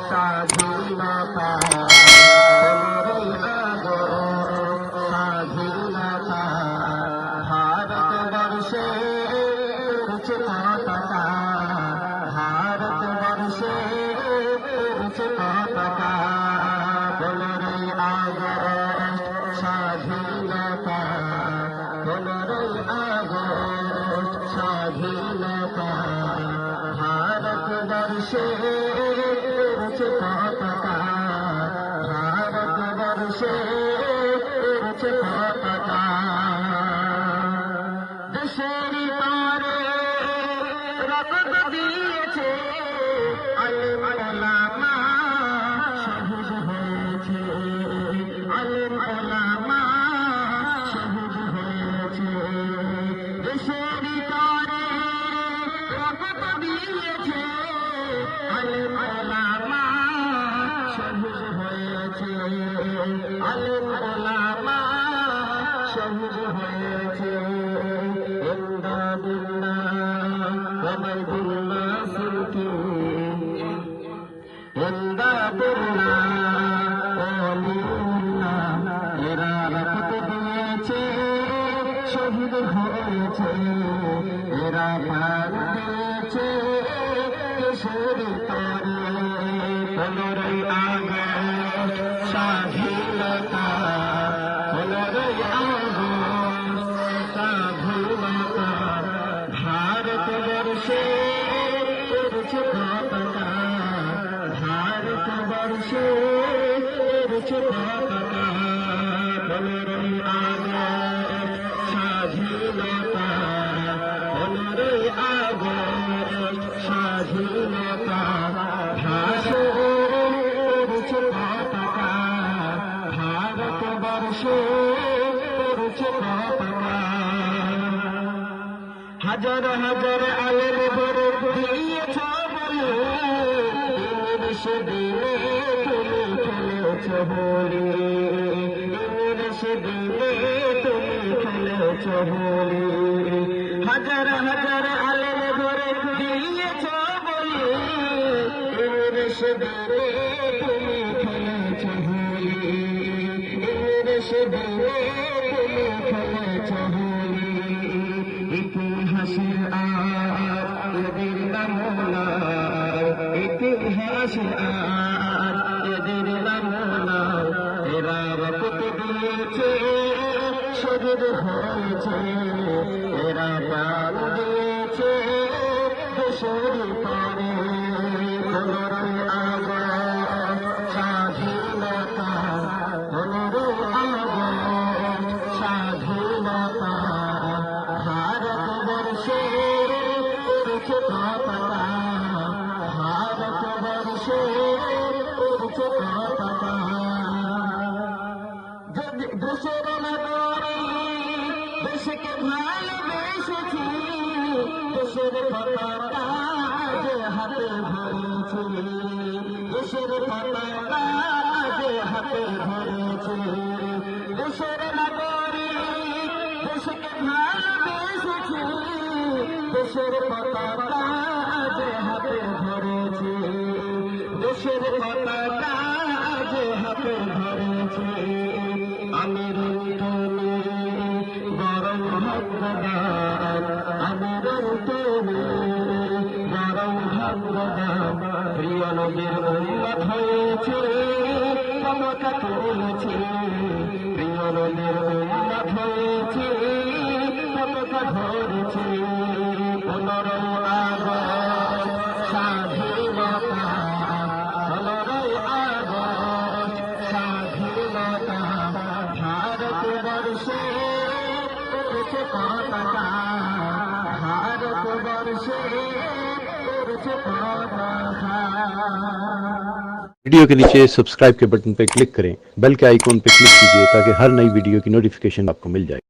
স্বাধীনতা স্বাধীনতা ভারতবর্ষে উড়ছে পতাকা ভারতবর্ষে উড়ছে পতাকা 15ই আগস্ট স্বাধীনতা 15ই আগস্ট স্বাধীনতা ভারতবর্ষে উড়ছে পতাকা ভারতবর্ষে উড়ছে পতাকা দেশের তরে রক্ত দিয়েছে আলেম ওলামা শহীদ হয়েছে আলেম ওলামা শহীদ হয়েছে দেশের তরে রক্ত দিয়েছে আলেম ওলামা শহীদ হয়েছে আলেম ওলামা শহীদ হয়েছে ইমদাদুল্লাহ ওবায়দুল্লাহ সিদ্দিকী ইমদাদুল্লাহ ওলিউল্লাহ এরা রক্ত দিয়েছে শহীদ হয়েছে এরা প্রাণ দিয়েছে দেশের তরে 15ই আগস্ট স্বাধীনতা 15ই আগস্ট স্বাধীনতা ভারতবর্ষে উড়ছে পতাকা ভারতবর্ষে উড়ছে পতাকা 15ই আগস্ট স্বাধীনতা 15ই আগস্ট স্বাধীনতা উড়ছে পতাকা ভারতবর্ষে উড়ছে পতাকা হাজার হাজার আলেম ভরে দিয়েছ বলে ইংলিশ দিনে তুমি খেলেছ হোলি ইংলিশ দিনে তুমি খেলেছ হোলি হাজার হাজার আলেম ভরে দিয়েছ বলে ইংলিশ দিনে তুমি খেলেছ হোলি ইংলিশ দিনে তুমি খেলেছ হোলি ইতিহাসের আর এদের নমুনা ইতিহাসের আর এদের নমুনা এরা রক্ত দিয়েছে শহীদ হয়েছে এরা প্রাণ দিয়েছে দেশের তরে 15ই আগস্ট স্বাধীনতা 15ই আগস্ট স্বাধীনতা ভারতবর্ষে উড়ছে পতাকা ভারতবর্ষে উড়ছে পতাকা দেশের নাগরিক দেশকে ভালোবেসেছি দেশের পতাকা যে হাতে ধরেছি দেশের পতাকা যে হাতে ধরেছি দেশের নাগরিক দেশকে ভালোবেসেছি দেশের পতাকা যে হাতে ধরেছি দেশের পতাকা যে হাতে ধরেছি আমির তুমি বরং ভগবান আমির তুমি বরং ভগবান প্রিয় নবীর উম্মত হয়েছে পতাকা তুলেছে প্রিয় নবীর উম্মত হয়েছে পতাকা ধরেছে 15ই আগস্ট স্বাধীনতা 15ই আগস্ট স্বাধীনতা ভারতবর্ষে উড়ছে পতাকা ভারতবর্ষে উড়ছে পতাকা वीडियो के नीचे सब्सक्राइब के बटन पर क्लिक करें बेल के आइकॉन पर क्लिक कीजिए ताकि हर नई वीडियो की नोटिफिकेशन आपको मिल जाए।